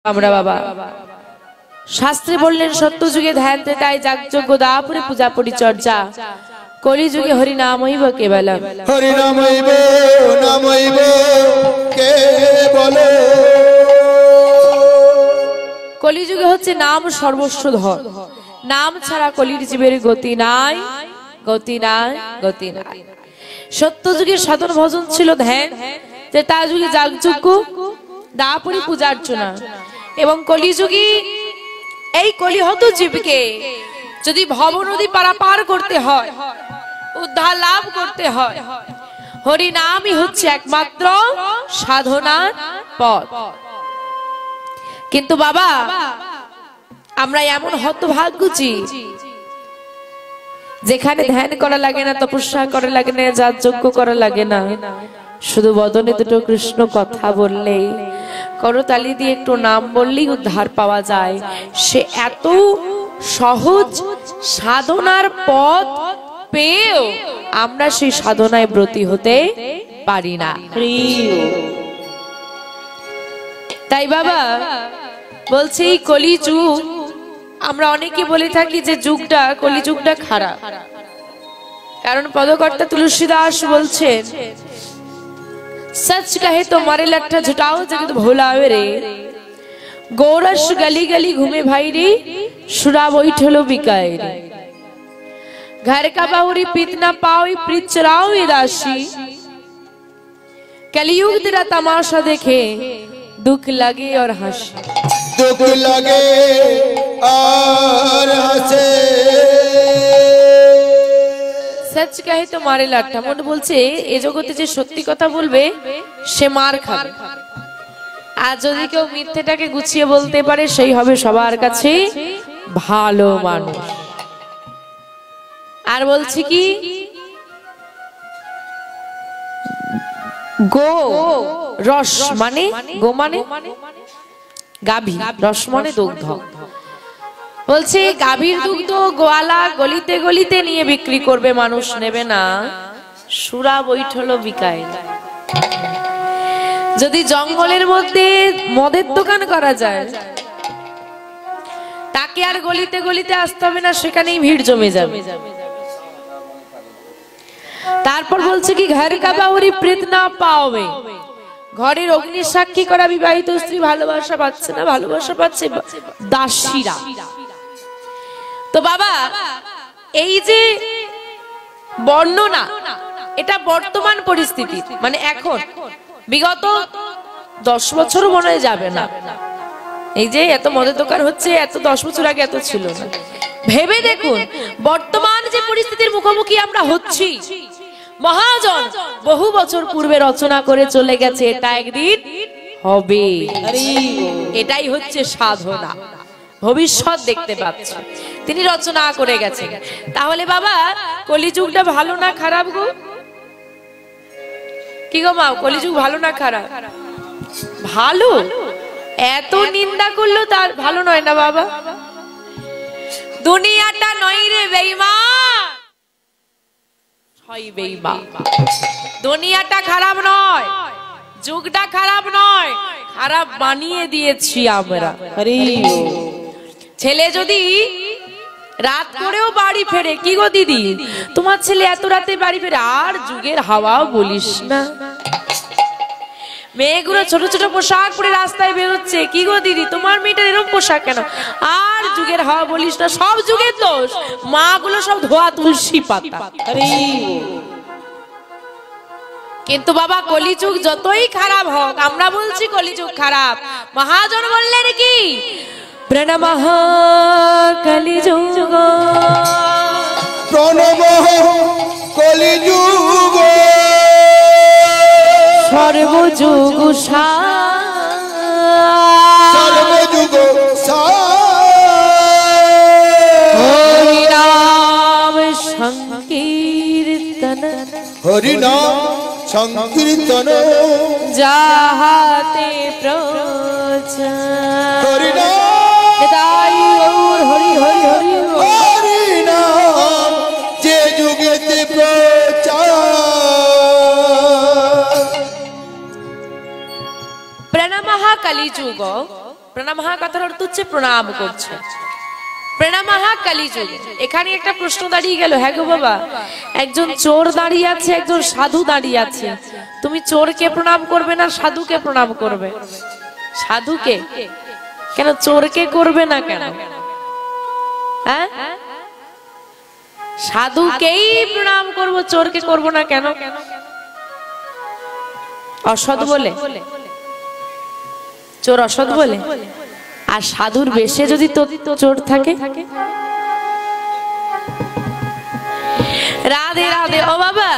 আমরা বাবা শাস্ত্রে বললেন সত্য যুগে ধ্যান ত্রেতায় যাগযজ্ঞ দাপুরে পূজা পরিচর্যা কলি যুগে হরি নামইব কেবলম হরি নামইব কেবলম কলি যুগে হচ্ছে নাম সর্বস্ব ধন নাম ছাড়া কলির জীবের গতি নাই গতি নাই গতি নাই সত্য যুগে সাধন ভজন ছিল ধ্যান ত্রেতা যুগে যাগযজ্ঞ দাপুরে পূজা অর্চনা এবং কলিযুগী এই কলিহত জীবকে যদি ভব নদী পারাপার করতে হয় উদ্ধার লাভ করতে হয় হরি নামই হচ্ছে একমাত্র সাধনার পথ। কিন্তু বাবা আমরা এমন হতভাগ্যজি যেখানে ধ্যান করা লাগে না, তপস্যা করা লাগে না, যাগযজ্ঞ করা লাগে না, শুধু বদনে দুটো কৃষ্ণ কথা বললেই করতালি দিয়ে একটু নাম বললেই উদ্ধার পাওয়া যায়। সে এত সহজ সাধনার পথ পেয়েও আমরা সেই সাধনায় ব্রতী হতে পারি না। তাই বাবা বলছি এই কলিযুগ, আমরা অনেকে বলে থাকি যে যুগটা কলিযুগটা খারাপ, কারণ পদকর্তা তুলসীদাস বলছেন सच कहे तो मारे लट्ठा झुटाओ जगत भोलावे रे गोरस गली गली घूमे भाई रे सुरा बैठलो बिकाए रे घर का बाहुरी पीत ना पाओ प्रीत चराओ ये दासी कलयुग तेरा तमाशा देखे दुख लगे और हंसे दुख लगे और हंसे सच कहे तो मारे लाठा मन बोलছে এই জগতে যে সত্যি কথা বলবে সে মার খাবে, আর যদি কেউ মিথ্যেটাকে গুছিয়ে বলতে পারে সেই হবে সবার কাছে ভালো মানুষ। আর বলছি কি গো রস মানে গো মানে গাভী, রস মানে দুগ্ধ, বলছে গাভীর দুগ্ধ গোয়ালা গলিতে গলিতে নিয়ে বিক্রি করবে, মানুষ নেবে না, সুরা বৈঠলো বিকায়। যদি জঙ্গলের মধ্যে মদের দোকান করা যায় তাকে আর গলিতে গলিতে আসতে হবে না, সেখানেই ভিড় জমে যাবে। তারপর বলছে কি ঘর কা বাউরি প্রেত না পাওবে, ঘরের অগ্নি সাক্ষী করা বিবাহিত স্ত্রী ভালোবাসা পাচ্ছে না, ভালোবাসা পাচ্ছে দাসীরা। তো বাবা এই যে বর্ণনা এটা বর্তমান পরিস্থিতি, মানে এখন বিগত 10 বছরও মনে হয় যাবে না, এই যে এত মদের দোকান হচ্ছে, এত 10 বছর আগে এত ছিল না। ভেবে দেখুন বর্তমান যে পরিস্থিতির মুখোমুখি আমরা হচ্ছি, মহাজন বহু বছর পূর্বে রচনা করে চলে গেছে, এটা একদিন হবে। এটাই হচ্ছে সাধনা, ভবিষ্যৎ দেখতে পাচ্ছি তিনি রচনা করে গেছেন। তাহলে বাবা কলিযুগটা ভালো না খারাপ গো? কি গো মা, কলিযুগ ভালো না খারাপ? ভালো। এত নিন্দা করলো তার ভালো নয় না বাবা? দুনিয়াটা নয় রে বেঈমান, ছয় বেঈমান। দুনিয়াটা খারাপ নয়, যুগটা খারাপ নয়, খারাপ বানিয়ে দিয়েছি আমরা। ছেলে যদি রাত করেও বাড়ি ফেরে, কি গো দিদি তোমার ছেলে এত রাতে বাড়ি ফেরে, আর যুগের হাওয়াও বলিস না। মেয়েগুলো ছোট ছোট পোশাক পরে রাস্তায় বেরোচ্ছে, কি গো দিদি তোমার মেয়েটার এরকম পোশাক কেন, আর যুগের হাওয়া বলিস না। সব যুগের দোষ, মা গুলো সব ধোয়া তুলসী পাতা। কিন্তু বাবা কলিযুগ যতই খারাপ হোক, আমরা বলছি কলিযুগ খারাপ, মহাজন বললেন কি প্রণমঃ কলিযুগ প্রণমঃ কলিযুগ সর্বযুগ সর্বযুগ হরি নাম সংকীর্তন হরি নাম সংকীর্তন যাহাতে প্রচার হরি নাম হরি হরি হরি হরি নাম যে যুগেতে প্রচার। প্রণমঃ কলিযুগ প্রণামহা কথার অর্থ হচ্ছে প্রণাম করছে। প্রণামহা কলিযুগে। এখানে একটা প্রশ্ন দাঁড়িয়ে গেল, হ্যাঁ গো বাবা, একজন চোর দাঁড়িয়ে আছে, একজন সাধু দাঁড়িয়ে আছে, তুমি চোরকে প্রণাম করবে না সাধুকে প্রণাম করবে? সাধুকে কেন, চোরকে করবে না কেন? হ্যাঁ, সাধুকেই প্রণাম করব, চোরকে করব না কেন? অসৎ বলে? চোর অসৎ বলে? আর সাধুর বেশে যদি চোর থাকে? রাধে রাধে। ও বাবা,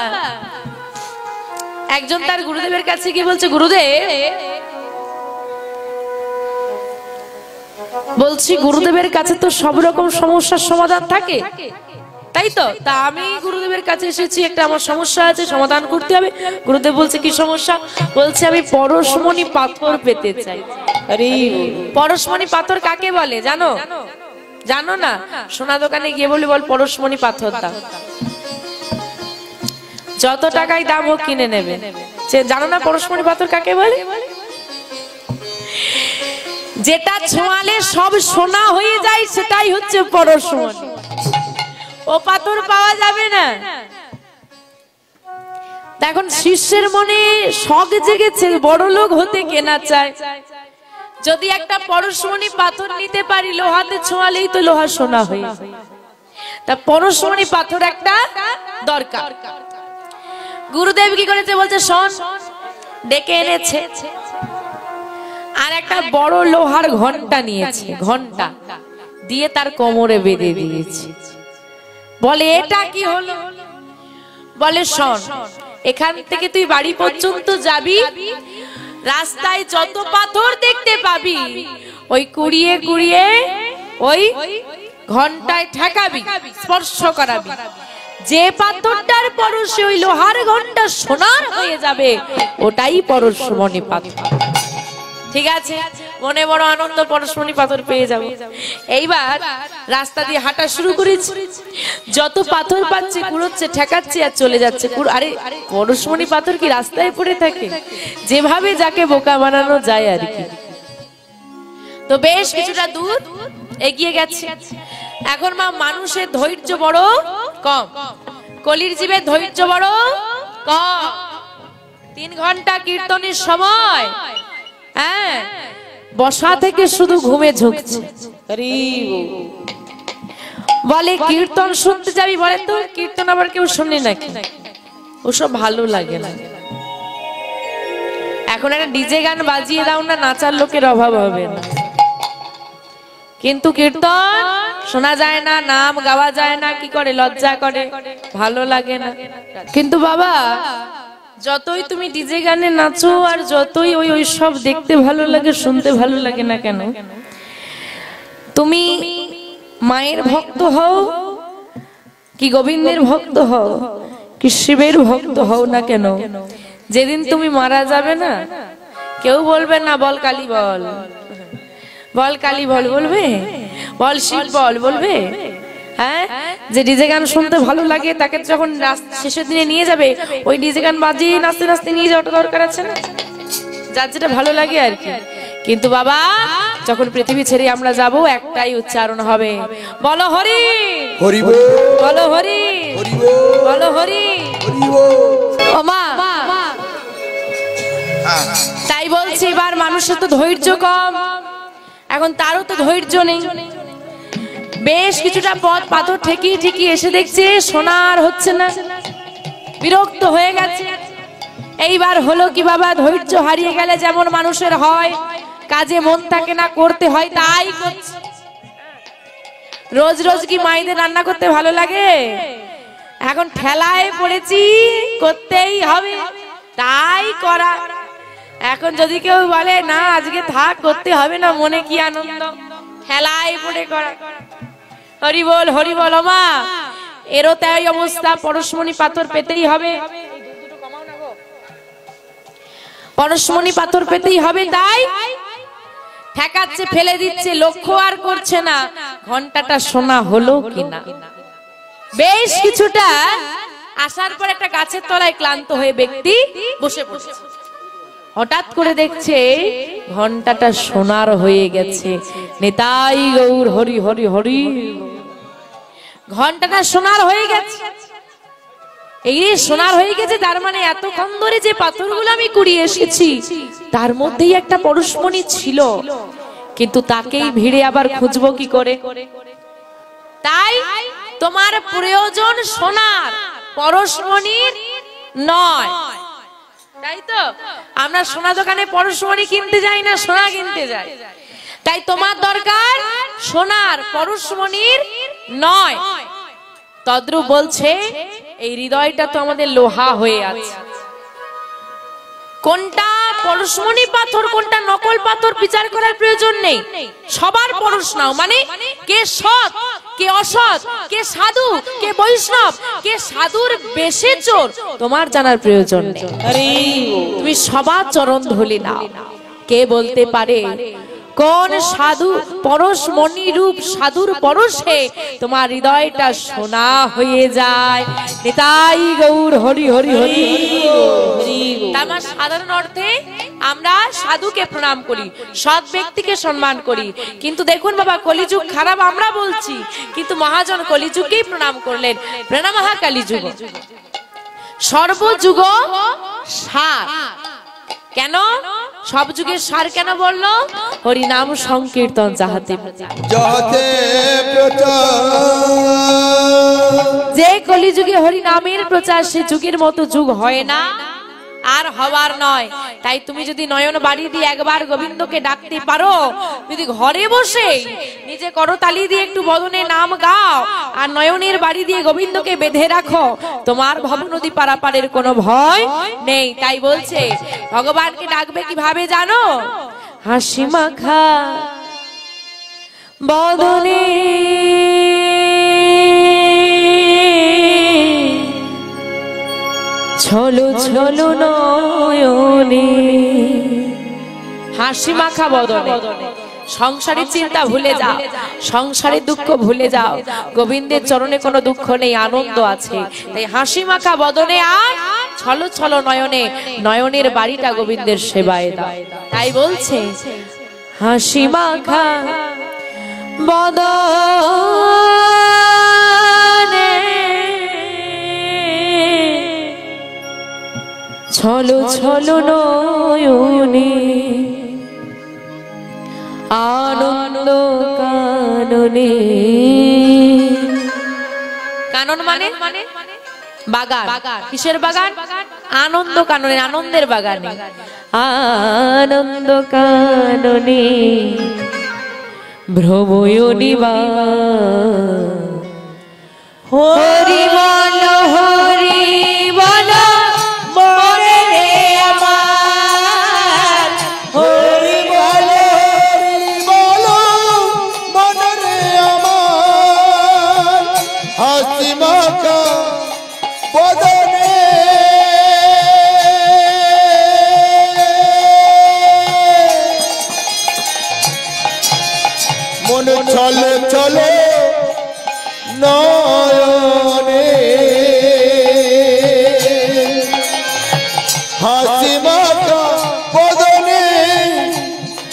একজন তার গুরুদেবের কাছে গিয়ে বলছে, গুরুদেব বলছি, গুরুদেবের কাছে তো সব রকম সমস্যার সমাধান থাকে, তাই তো? তা আমি গুরুদেবের কাছে এসেছি, একটা আমার সমস্যা আছে, সমাধান করতে হবে। গুরুদেব বলছে, কি সমস্যা? বলছে, আমি পরশমণি পাথর পেতে চাই। আরে পরশমণি পাথর কাকে বলে জানো? জানো না? সোনা দোকানে গিয়ে বলি, বল পরশমণি পাথর দাও, যত টাকায় দাম হোক কিনে নেবে। জানো না পরশমণি পাথর কাকে বলে? যেটা ছোঁয়ালে সব সোনা হয়ে যায় সেটাই হচ্ছে পরশমণি। ও পাথর পাওয়া যাবে না। এখন শিষ্যের মনে শখ জেগেছে, বড় লোক হতে কেনা চায়। যদি একটা পরশমণি পাথর নিতে পারি, লোহাতে ছোঁয়ালেই তো লোহা সোনা হয়ে যায়। তা পরশমণি পাথর একটা দরকার। গুরুদেব কি করেছে বলছে, শোন, ডেকে এনেছে আর একটা বড় লোহার ঘন্টা নিয়েছে, ঘন্টা দিয়ে তার কোমরে বেঁধে দিয়েছে। বলে, এটা কি হলো? বলে, শোন, এখান থেকে তুই বাড়ি পর্যন্ত যাবি, রাস্তায় যত পাথর দেখতে পাবি ওই কুড়িয়ে কুড়িয়ে ওই ঘন্টায় ঠেকাবি, স্পর্শ করাবি। যে পাথরটার পরশে ওই লোহার ঘন্টা সোনার হয়ে যাবে, ওটাই পরশমণি পাথর। ঠিক আছে, মনে বড় আনন্দ, পরশমণি পাথর পেয়ে যাব। এইবার রাস্তা দিয়ে হাঁটা শুরু করেছি, যত পাথর পাচ্ছে কুড়োচ্ছে, ঠেকাচ্ছে আর চলে যাচ্ছে। আরে পরশমণি পাথর কি রাস্তায় পড়ে থাকে? যেভাবে যাকে বোকা বানানো যায় আর কি। তো বেশ কিছুটা দূর এগিয়ে গেছে। এখন মা, মানুষের ধৈর্য বড় কম, কলির জীবের ধৈর্য বড় কম। 3 ঘন্টা কীর্তনের সময়, হ্যাঁ, বসা থেকে শুধু ঘুমে ঝুঁকছে। বলে, কীর্তন শুনতে যাবি? বলে, তো কীর্তন আবার কেউ শুনে নাকি? ওসব ভালো লাগে না। এখন একটা ডিজে গান বাজিয়ে দাও না, নাচার লোকের অভাব হবে না। কিন্তু কীর্তন শোনা যায় না, নাম গাওয়া যায় না, কি করে? লজ্জা করে, ভালো লাগে না। কিন্তু বাবা, যতই তুমি ডিজে গানে নাচো আর যতই ওই সব দেখতে ভালো লাগে, শুনতে ভালো লাগে না কেন, তুমি মায়ের ভক্ত হও কি গোবিন্দের ভক্ত হও কি শিবের ভক্ত হও না কেন, যেদিন তুমি মারা যাবে না, কেউ বলবে না বল কালী বল, বল কালী বল বলবে, বল শিব বল বলবে। হ্যাঁ, যে ডিজে গান শুনতে ভালো লাগে তাকে যখন শেষের দিনে নিয়ে যাবে, ওই ডিজে গান বাজিয়ে নাচতে নাচতে নিয়ে যাওয়াটা দরকার আছে না? যার যেটা ভালো লাগে আর কি। কিন্তু বাবা, যখন পৃথিবী ছেড়ে আমরা যাব, একটাই উচ্চারণ হবে, বলো হরি হরি বল, বলো হরি হরি বল, বলো হরি হরি বল। ও মা, তাই বলছি, এবার মানুষের তো ধৈর্য কম, এখন তারও তো ধৈর্য নেই। বেশ কিছুটা পথ পাথর ঠেকিয়ে ঠেকিয়ে এসে দেখছে সোনার হচ্ছে না, বিরক্ত হয়ে গেছে। এইবার হলো কি বাবা, ধৈর্য হারিয়ে গেলে যেমন মানুষের হয়, কাজে মন থাকে না, করতে হয় তাই করছে। রোজ রোজ কি মায়েদের রান্না করতে ভালো লাগে? এখন ঠেলায় পড়েছি, করতেই হবে, তাই করা। এখন যদি কেউ বলে না আজকে থাক, করতে হবে না, মনে কি আনন্দ, ঠেলায় পড়ে করা। হরি বল হরি বল। মা, এরও তাই অবস্থা, পরশমণি পাথর পেতেই হবে, পরশমণি পাথর পেতেই হবে, তাই ঠেকাচ্ছে, ফেলে দিচ্ছে, লক্ষ্য আর করছে না ঘন্টাটা সোনা হলো কিনা। বেশ কিছুটা আসার পর একটা গাছের তলায় ক্লান্ত হয়ে ব্যক্তি বসে পড়েছে। হঠাৎ করে দেখছে ঘন্টাটা সোনার হয়ে গেছে। নিতাই গৌর হরি হরি হরি। ঘন্টাটা সোনার হয়ে গেছে। এই রে সোনার হয়ে গেছে, তার মানে এতক্ষণ ধরে যে পাথরগুলো আমি কুড়িয়ে এসেছি তার মধ্যেই একটা পরশমণি ছিল, কিন্তু তাকেই ভিড়ে আবার খুঁজবো কি করে? তাই তোমার প্রয়োজন সোনার, পরশমণির নয়। তাই তো আমরা সোনা দোকানে পরশমণি কিনতে যাই না, সোনা কিনতে যাই। তাই তোমার দরকার সোনার, পরশমণির নয়। তদ্রূপ বলছে এই হৃদয়টা তো আমাদের লোহা হয়ে আছে। কোনটা পরশমণি পাথর কোনটা নকল পাথর বিচার করার প্রয়োজন নেই। সবার পরশ নাও, মানে কে সৎ কে অসৎ, কে সাধু কে বৈষ্ণব, কে সাধুর বেশে চোর, তোমার জানার প্রয়োজন নেই। তুমি সবার চরণ ধুলি নাও। কে বলতে পারে কোন সাধু পরশমণি রূপ সাধুর পরশে তোমার হৃদয়টা সোনা হয়ে যায়? নিতাই গৌর হরি হরি হরি। আমার সাধারণ অর্থে আমরা সাধুকে প্রণাম করি, সৎ ব্যক্তিকে সম্মান করি। কিন্তু দেখুন বাবা, কলিযুগ খারাপ আমরা বলছি, কিন্তু মহাজন কলিযুগকেই প্রণাম করলেন। প্রণামঃ কলিযুগ সর্বযুগ সার। কেন সব যুগের সার কেন বললো? হরি নাম সংকীর্তন যাহাতে যাহাতে যে কলিযুগে হরি নামের প্রচার, সে যুগের মতো যুগ হয় না আর হবার নয়। তাই তুমি যদি নয়ন বাড়ি দিয়ে একবার গোবিন্দকে ডাকতে পারো, যদি ঘরে বসে নিজে করতালি দিয়ে একটু বদনে নাম গাও আর নয়নের বাড়ি দিয়ে গোবিন্দকে বেঁধে রাখো, তোমার ভবনদী পারাপারের কোনো ভয় নেই। তাই বলছে ভগবানকে ডাকবে কিভাবে জানো? হাসি মাখা বদনে ছলো ছলো নয়নে। হাসি মাখা বদনে সংসারের চিন্তা ভুলে যাও, সংসারের দুঃখ ভুলে যাও। গোবিন্দের চরণে কোনো দুঃখ নেই, আনন্দ আছে। তাই হাসি মাখা বদনে আর ছলো ছলো নয়নে, নয়নের বাড়িটা গোবিন্দের সেবায় দাও। তাই বলছে হাসি মাখা বদনে ছলো ছলো নয়নে আনন্দ কাননে। কানন মানে বাগান। কিসের বাগান? আনন্দ কাননে, আনন্দের বাগানে। আনন্দ কাননে ভ্রময়নি বা হরি বল হরি বল মরে রে আমার। হরি বলো হরি বলো মনরে আমার। হাসি মাখা বদনে মন চলে চলে নয়নে। হাসি মাখা বদনে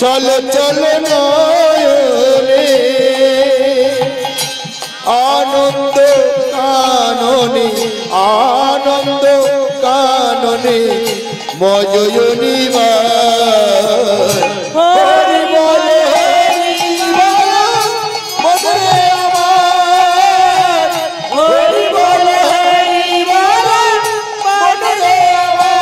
চলে চলে নয়নে। আনন্দ কাননে আনন্দ কাননে মজয়নি বা। হরি বলে হরি বলো মনরে আমার। হরি বলে হরি বলো মনরে আমার।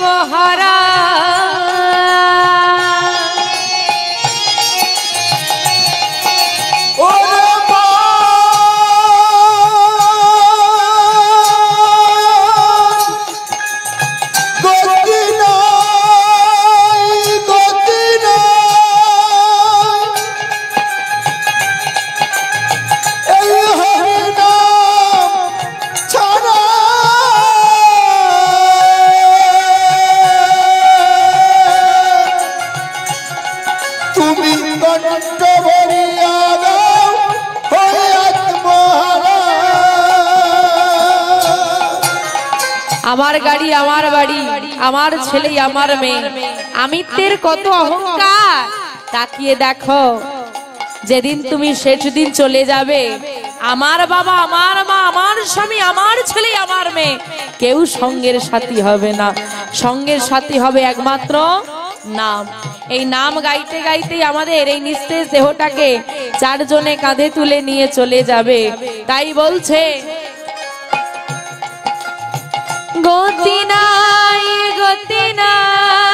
আত্মহারা আমার গাড়ি আমার বাড়ি আমার ছেলে আমার মেয়ে আমিত্বের কত অহংকার তাকিয়ে দেখো যেদিন তুমি সেদিন চলে যাবে আমার বাবা আমার মা আমার স্বামী আমার ছেলে আমার মেয়ে কেউ সঙ্গের সাথী হবে না সঙ্গের সাথী হবে একমাত্র নাম এই নাম গাইতে গাইতেই আমাদের এই নিস্তেজ দেহটাকে চারজনে কাঁধে তুলে নিয়ে চলে যাবে তাই বলছে গতি নাই গতি নাই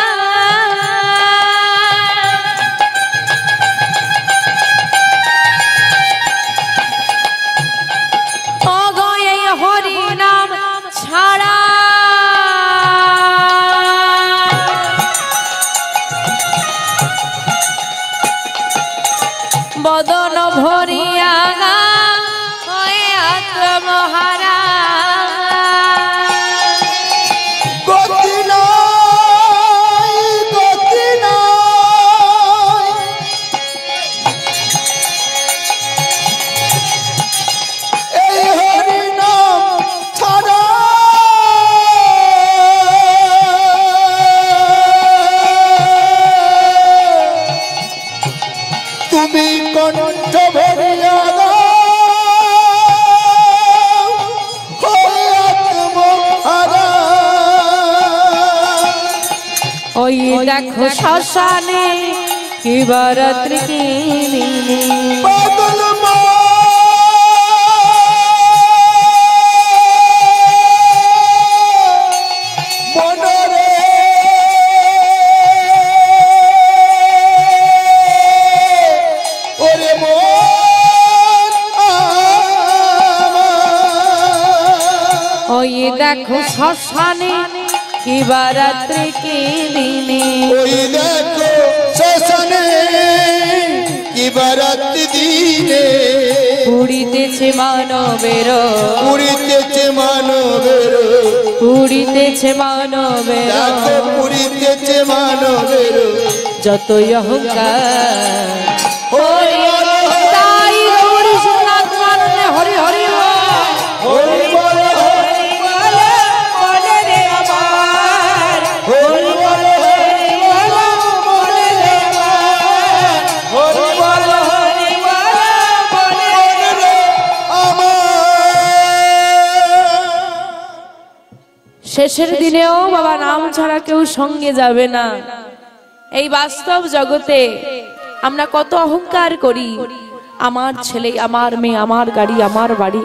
হরি নাম ছাড়া বদন ভরিয়া আত্মহারা ওই দেখো শ্মশানে কি বরাত্রি কি ওই দেখো শ্মশানে কি বরাত্রি কি দিনে ওই দেখো শ্মশানে কি বরাত্রি দিনে পুড়িতেছে মানবের পুড়িতেছে মানবের পুড়িতেছে মানবের দেখো পুড়িতেছে মানবের যতই অহংকার হরি তাই গৌরী সোনাথ মাননে হরি হরি হরি বল হরি বল বলে রে আমার হরি বল হরি বল বলে রে আমার হরি বল হরি বল বলে রে আমার শেষের দিনেও বাবা নাম ছাড়া কেউ সঙ্গে যাবে না এই বাস্তব জগতে আমরা কত অহংকার করি আমার ছেলে আমার মেয়ে আমার গাড়ি আমার বাড়ি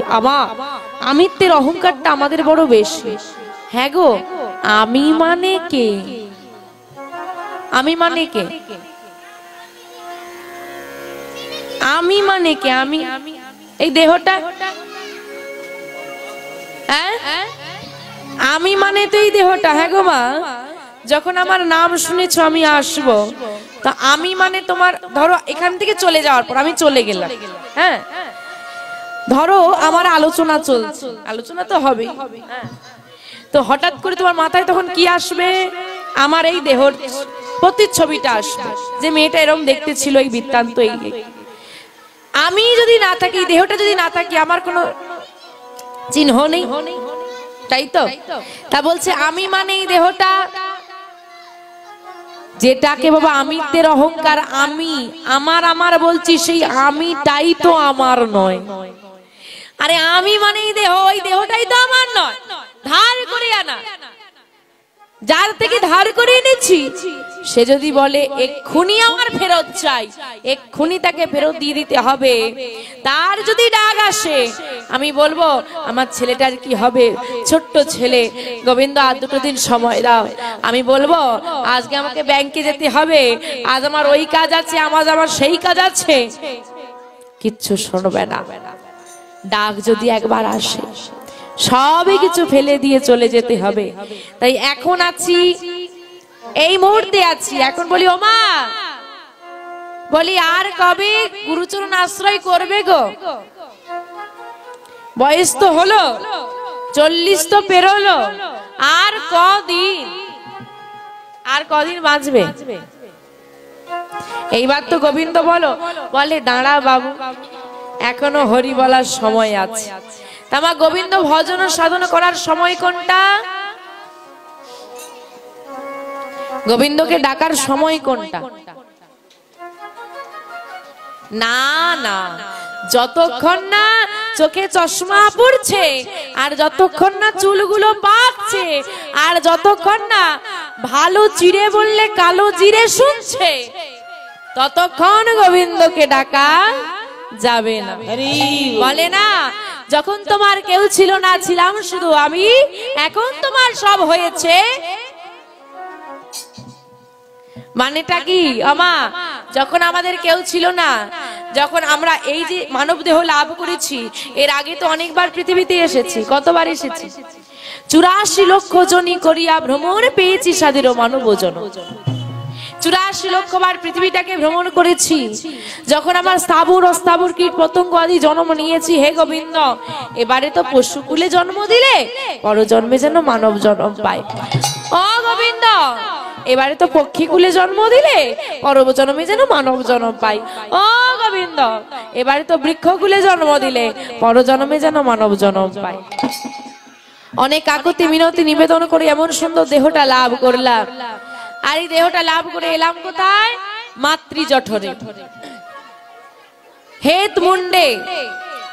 আমিত্বের অহংকারটা আমাদের বড় বেশি হ্যাঁ গো আমি মানে কে আমি মানে কে আমি মানে কে আমি এই দেহটা হ্যাঁ আমি মানে তো এই দেহটা হ্যাঁ গো মা যখন আমার নাম শুনেছো আমি আসবো তা আমি মানে তোমার ধরো এখান থেকে চলে যাওয়ার পর আমি চলে গেলাম হ্যাঁ ধরো আমার আলোচনা চলছে আলোচনা তো হবে তো হঠাৎ করে তোমার মাথায় তখন কি আসবে আমার এই দেহর প্রতিচ্ছবিটা আসবে যে মেয়েটা এরকম দেখতে ছিল এই বৃত্তান্ত এই আমি যদি না থাকি দেহটা যদি না থাকি আমার কোনো চিহ্ন নেই তাই তো তা বলছে আমি মানে এই দেহটা যেটাকে বাবা আমিত্বের অহংকার আমি আমার আমার বলছি সেই আমিটাই তো আমার নয় আরে আমি মানে এই দেহ ওই দেহটাই তো আমার নয় ধার করে আনা যার থেকে ধার করে এনেছি সে যদি বলে এক্ষুনি আমার ফেরত চাই, এক্ষুনি তাকে ফেরত দিয়ে দিতে হবে। তার যদি ডাক আসে, আমি বলবো আমার ছেলেটার কি হবে, ছোট্ট ছেলে, গোবিন্দ আর 2 দিন সময় দাও। আমি বলবো আজকে আমাকে ব্যাংকে যেতে হবে, আজ আমার ওই কাজ আছে, আমার সেই কাজ আছে, কিচ্ছু শুনবে না। ডাক যদি একবার আসে, সবই কিছু ফেলে দিয়ে চলে যেতে হবে। তাই এখন আছি, এই মুহূর্তে আছি, এখন বলি ও মা, বলি আর কবে গুরুচরণ আশ্রয় করবে গো? বয়স তো হলো, 40 তো পেরোলো, আর কদিন, আর কদিন বাঁচবে? এইবার তো গোবিন্দ বলে দাঁড়া বাবু, এখনো হরি বলার সময় আছে। তামা গোবিন্দ ভজন ও সাধন করার সময় কোনটা? গোবিন্দকে ডাকার সময় কোনটা? না না, যতক্ষণ না চোখে চশমা পড়ছে, আর যতক্ষণ না চুলগুলো পাকছে, আর যতক্ষণ না ভালো চিড়ে বললে কালো জিরে শুনছে, ততক্ষণ গোবিন্দকে ডাকা যাবে না। বলে না, যখন তোমার কেউ ছিল না, ছিলাম শুধু আমি, এখন তোমার সব হয়েছে। মানেটা কি আমা? যখন আমাদের কেউ ছিল না, যখন আমরা এই যে মানব দেহ লাভ করেছি, এর আগে তো অনেকবার পৃথিবীতে এসেছি। কতবার এসেছি? 84 লক্ষ জনি করিয়া ভ্রমণ পেয়েছি সাদের মানব জন। 84 লক্ষ বার পৃথিবীটাকে ভ্রমণ করেছি। যখন আমার স্থাবর অস্থাবর কীট পতঙ্গ আদি জন্ম নিয়েছি, হে গোবিন্দ, এবারে তো পশুকুলে জন্ম দিলে, পরজন্মে যেন মানব জন্ম পায়। ও গোবিন্দ, এবারে তো পক্ষীকুলে জন্ম দিলে, পরজন্মে যেন মানব জন্ম পাই। ও গোবিন্দ, এবারে তো বৃক্ষকুলে জন্ম দিলে, পরজন্মে যেন মানব জন্ম পাই। অনেক কাকুতি মিনতি নিবেদন করে এমন সুন্দর দেহটা লাভ করলাম, আর এই দেহটা লাভ করে এলাম কোথায়? মাতৃজঠরে, হেত মুন্ডে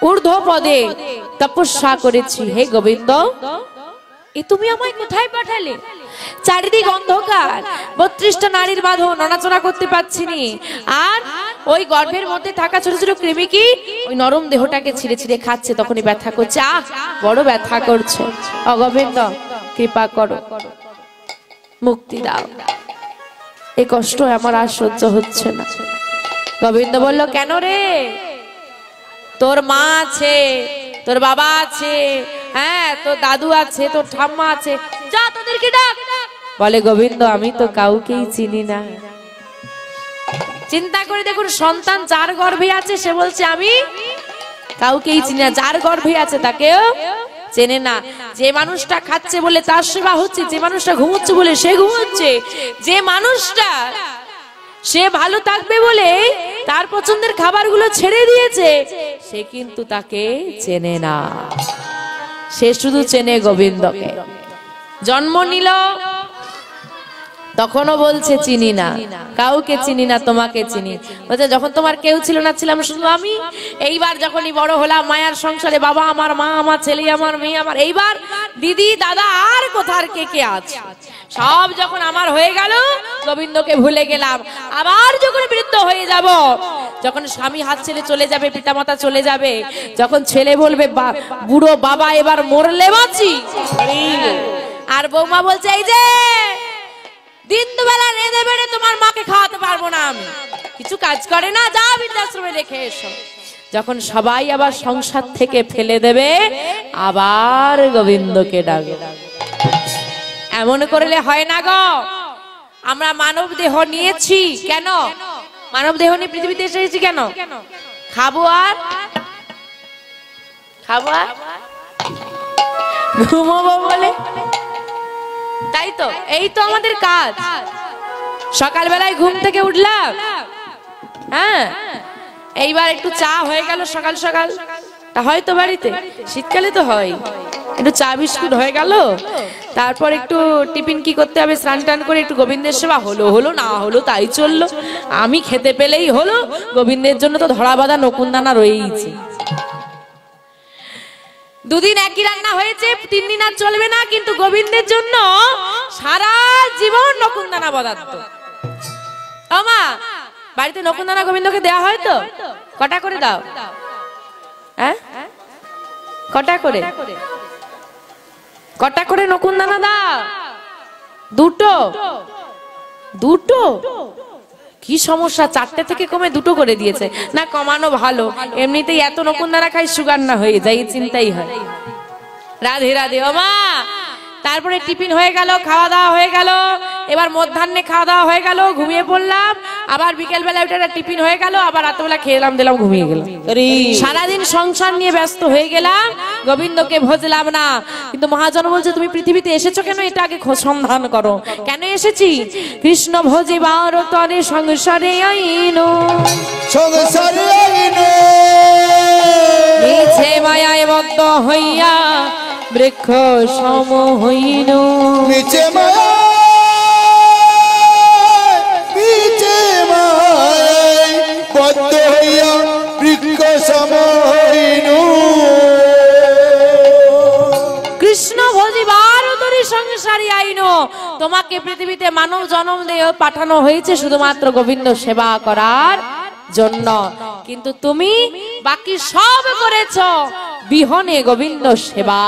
ঊর্ধ্ব পদে তপস্যা করেছি। হে গোবিন্দ, এ তুমি আমায় কোথায় পাঠালে? চারিদিক অন্ধকার, 32টা নারীর বাঁধন, নড়াচড়া করতে পারছি নি, আর ওই গর্ভের মধ্যে থাকা ছোট ছোট কৃমি কি ওই নরম দেহটাকে ছিঁড়ে ছিঁড়ে খাচ্ছে, তখনই ব্যথা করছে, আহ বড় ব্যথা করছে। ও গোবিন্দ, কৃপা করো, মুক্তি দাও, এই কষ্ট আমার আর সহ্য হচ্ছে না। গোবিন্দ বলল, কেন রে? তোর মা আছে, তোর বাবা আছে, হ্যাঁ তোর দাদু আছে, তোর ঠাম্মা আছে, যা তোদেরকে ডাক। বলে গোবিন্দ, আমি তো কাউকেই চিনি না। চিন্তা করে দেখুন, সন্তান যার গর্ভে আছে সে বলছে আমি কাউকেই চিনি না, যার গর্ভে আছে তাকেও চেনে না। যে মানুষটা খাচ্ছে বলে তার সেবা হচ্ছে, যে মানুষটা ঘুমোচ্ছে বলে সে ঘুমোচ্ছে, যে মানুষটা সে ভালো থাকবে বলে তার পছন্দের খাবারগুলো ছেড়ে দিয়েছে, সে কিন্তু তাকে চেনে না, সে শুধু চেনে গোবিন্দকে। জন্ম নিল, তখনও বলছে চিনি না, কাউকে চিনি না, তোমাকে চিনি। বলছে যখন তোমার কেউ ছিল না, ছিলাম শুধু আমি। এইবার যখনই বড় হলাম মায়ার সংসারে, বাবা আমার, মা আমার, ছেলে আমার, মেয়ে আমার, এইবার দিদি দাদা আর কোথার কে কে আছে, সব যখন আমার হয়ে গেল, গোবিন্দকে ভুলে গেলাম। আবার যখন বৃদ্ধ হয়ে যাব, যখন স্বামী হাত ছেড়ে চলে যাবে, পিতামাতা চলে যাবে, যখন ছেলে বলবে বুড়ো বাবা এবার মরলে বাঁচি, আর বৌমা বলছে এই যে দিন দুবেলা রেঁধে বেড়ে তোমার মাকে খাওয়াতে পারবো না, আমি কিছু কাজ করে না, যা বৃদ্ধাশ্রমে রেখে এসো। যখন সবাই আবার সংসার থেকে ফেলে দেবে, আবার গোবিন্দকে ডাকে। এমন করলে হয় না গো। আমরা মানব দেহ নিয়েছি কেন? মানব দেহ নিয়ে পৃথিবীতে এসেছি কেন? খাবো আর ঘুমাবো বলে, তাই তো? এই তো আমাদের কাজ। সকালবেলায় ঘুম থেকে উঠলাম, হ্যাঁ এইবার একটু চা হয়ে গেল সকাল সকাল, হয়তো বাড়িতে শীতকালে তো হয়, একটু চা বিস্কুট হয়ে গেল, তারপর একটু টিফিন কি করতে হবে, স্নান টান করে একটু গোবিন্দের সেবা হলো হলো, না হলো তাই চললো। আমি খেতে পেলেই হলো, গোবিন্দের জন্য তো ধরা বাঁধা নকুনদানা রয়েইছে। 2 দিন একই রান্না হয়েছে, 3 দিন আর চলবে না, কিন্তু গোবিন্দের জন্য সারা জীবন নকুনদানা পদার্থ। ও মা, বাড়িতে নকুনদানা গোবিন্দকে দেওয়া হয় তো? কটা করে দাও? হ্যাঁ, কটা করে? কটা করে নকুনদানা দাও? দুটো? দুটো? কি সমস্যা, চারটে থেকে কমে দুটো করে দিয়েছে। না, কমানো ভালো, এমনিতেই এত নকুনদানা খাই সুগার না হয়ে যায়, চিন্তাই হয়। রাধে রাধে। ও মা, তারপরে টিফিন হয়ে গেল, খাওয়া দাওয়া হয়ে গেল, এবার মধ্যাহ্নে খাওয়া দাওয়া হয়ে গেল, ঘুমিয়ে পড়লাম, আবার বিকেল বেলা ওটা টিফিন হয়ে গেল, আবার রাতবেলা খেলাম দিলাম, ঘুমিয়ে গেলাম। সারাদিন সংসার নিয়ে ব্যস্ত হয়ে গেলাম, গোবিন্দকে ভজলাম না। কিন্তু মহাজন বলছে তুমি পৃথিবীতে এসেছো কেন, এটা আগে সন্ধান করো। কেন এসেছি? কৃষ্ণ ভজিবার তরে সংসারে আইনো, সংসারে আইনো, মিছে মায়ায় বদ্ধ হইয়া বৃক্ষ সম হইন। মিছে মায়া, মিছে মায়ায় বদ্ধ হইয়া বৃক্ষ সম হইন। কৃষ্ণ ভজিবার তরি সংসারী আইন। তোমাকে পৃথিবীতে মানব জন্ম দিয়ে পাঠানো হয়েছে শুধুমাত্র গোবিন্দ সেবা করার জন্য, কিন্তু তুমি বাকি সব করেছো বিহনে গোবিন্দ সেবা।